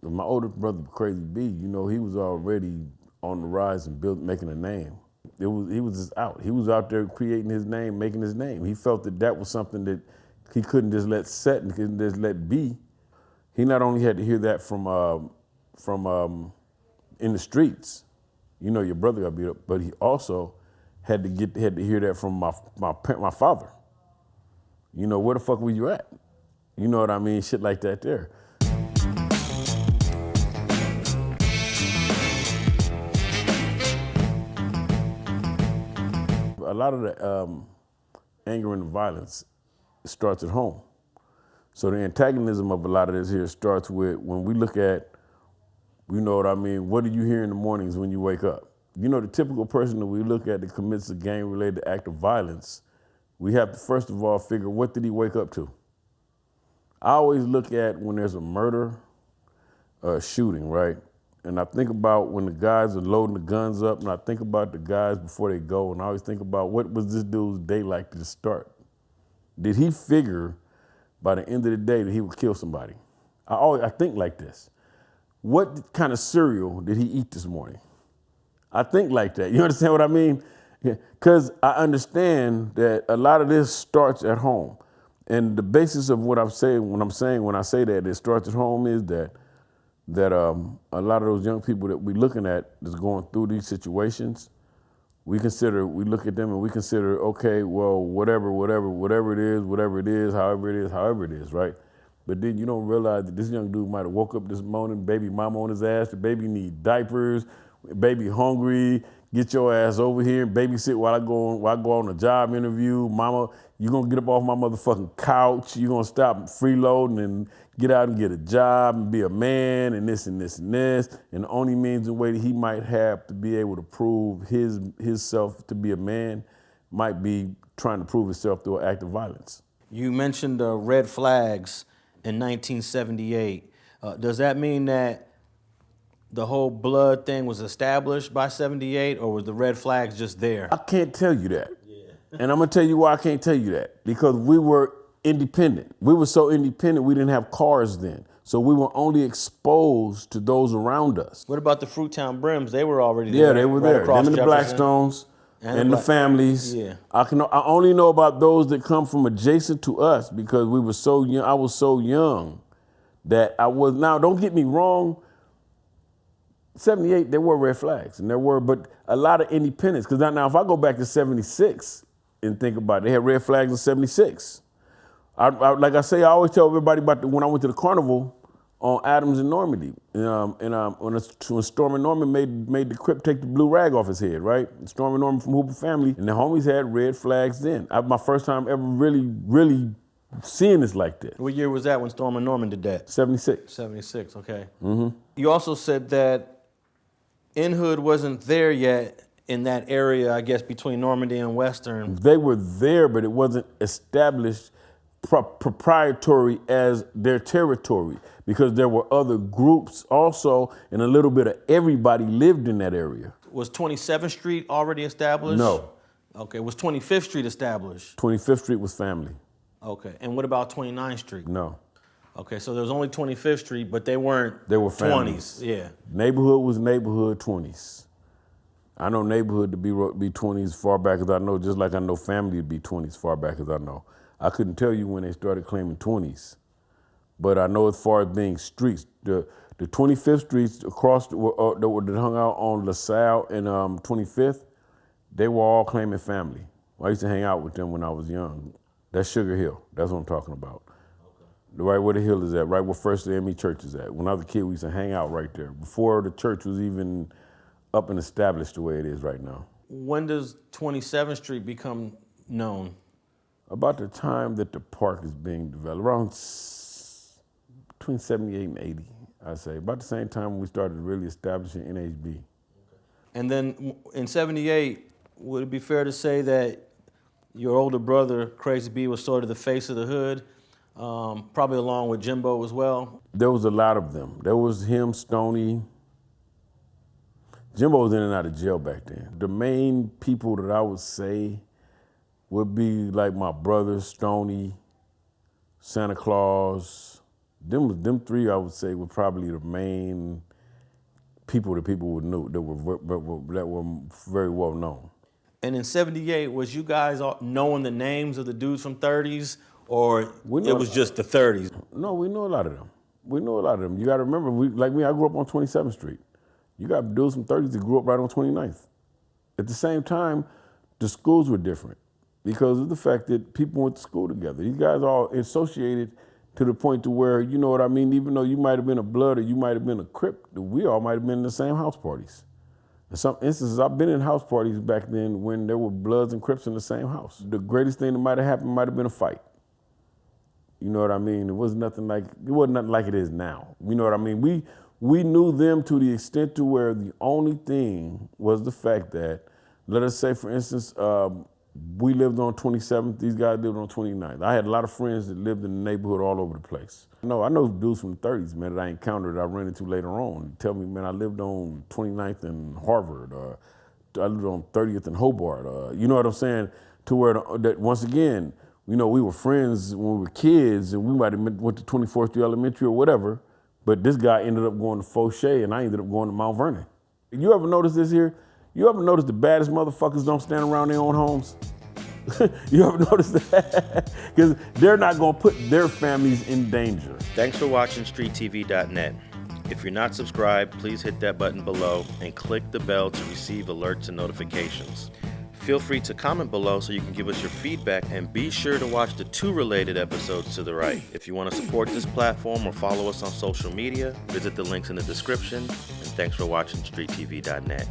My older brother, Crazy B, you know, he was already on the rise and making a name. He was just out. He was out there creating his name, making his name. He felt that that was something that he couldn't just let set and couldn't just let be. He not only had to hear that from in the streets, you know, your brother got beat up, but he also had to hear that from my father. You know, where the fuck were you at? You know what I mean? Shit like that there. A lot of the anger and violence starts at home. So the antagonism of a lot of this here starts with when we look at, you know what I mean, what do you hear in the mornings when you wake up? You know, the typical person that we look at that commits a gang-related act of violence, we have to first of all figure, what did he wake up to? I always look at when there's a murder or a shooting, right? And I think about when the guys are loading the guns up, and I think about the guys before they go, and I always think about what was this dude's day like to start? Did he figure by the end of the day that he would kill somebody? I think like this. What kind of cereal did he eat this morning? I think like that. You understand what I mean? Because I understand that a lot of this starts at home. And the basis of what I'm saying when I say that it starts at home is that a lot of those young people that we're looking at that's going through these situations, we look at them and we consider, okay, well, whatever it is, however it is, right? But then you don't realize that this young dude might have woke up this morning, baby mama on his ass, the baby need diapers, baby hungry, get your ass over here and babysit while I go on a job interview. Mama, you gonna get up off my motherfucking couch, you gonna stop freeloading and get out and get a job and be a man and this and this and this. And the only means and way that he might have to be able to prove his self to be a man might be trying to prove himself through an act of violence. You mentioned red flags in 1978. Does that mean that the whole blood thing was established by 78, or was the red flags just there? I can't tell you that. Yeah. And I'm gonna tell you why I can't tell you that. Because we were independent. We were so independent we didn't have cars then. So we were only exposed to those around us. What about the Fruittown Brims? They were already there. Yeah, they were right there. across Them and the Jefferson. Blackstones and the families. Yeah. I only know about those that come from adjacent to us because we were so young. I was so young that I was. Now, don't get me wrong. 78, there were red flags, and there were, but a lot of independence. Because now, if I go back to 76 and think about it, they had red flags in 76. Like I say, I always tell everybody about when I went to the carnival on Adams and Normandy, when Stormy Norman made the Crip take the blue rag off his head, right? Stormy Norman from Hooper Family, and the homies had red flags then. My first time ever really seeing this like that. What year was that when Stormy Norman did that? 76. 76, okay. Mm-hmm. You also said that N-Hood wasn't there yet in that area, I guess, between Normandy and Western. They were there, but it wasn't established proprietary as their territory because there were other groups also, and a little bit of everybody lived in that area. Was 27th Street already established? No. Okay, was 25th Street established? 25th Street was family. Okay, and what about 29th Street? No. Okay, so there was only 25th Street, but they weren't. They were 20s. families. Yeah. Neighborhood was neighborhood 20s. I know neighborhood to be 20s far back as I know, just like I know family to be 20s far back as I know. I couldn't tell you when they started claiming 20s, but I know as far as being streets, the 25th Streets across that hung out on LaSalle and 25th, they were all claiming family. I used to hang out with them when I was young. That's Sugar Hill. That's what I'm talking about. Right where the hill is at, right where First AME Church is at. When I was a kid, we used to hang out right there before the church was even up and established the way it is right now. When does 27th Street become known? About the time that the park is being developed, around between 78 and 80, I'd say. About the same time we started really establishing NHB. And then in 78, would it be fair to say that your older brother, Crazy B, was sort of the face of the hood? Probably along with Jimbo as well? There was a lot of them. There was him, Stoney. Jimbo was in and out of jail back then. The main people that I would say would be like my brother, Stoney, Santa Claus, Them three, I would say, were probably the main people that people would know that were very well known. And in '78, was you guys all knowing the names of the dudes from 30s, or it was just the 30s? No, we know a lot of them. We know a lot of them. You got to remember, like me, I grew up on 27th Street. You got dudes from 30s that grew up right on 29th. At the same time, the schools were different because of the fact that people went to school together. These guys all associated to the point to where, you know what I mean, even though you might have been a Blood or you might have been a Crip, we all might have been in the same house parties. In some instances, I've been in house parties back then when there were Bloods and Crips in the same house. The greatest thing that might have happened might have been a fight. You know what I mean? It wasn't nothing like it is now. You know what I mean? We knew them to the extent to where the only thing was the fact that, let us say, for instance, we lived on 27th, these guys lived on 29th. I had a lot of friends that lived in the neighborhood all over the place. I know dudes from the 30s, man, that I encountered, I ran into later on. Tell me, man, I lived on 29th and Harvard, I lived on 30th and Hobart. You know what I'm saying? To where, that once again, we were friends when we were kids, and we might have went to 24th Street Elementary or whatever, but this guy ended up going to Fauché, and I ended up going to Mount Vernon. You ever notice this here? You ever notice the baddest motherfuckers don't stand around their own homes? You ever notice that? Because they're not gonna put their families in danger. Thanks for watching StreetTV.net. If you're not subscribed, please hit that button below and click the bell to receive alerts and notifications. Feel free to comment below so you can give us your feedback, and be sure to watch the 2 related episodes to the right. If you want to support this platform or follow us on social media, visit the links in the description. And thanks for watching StreetTV.net.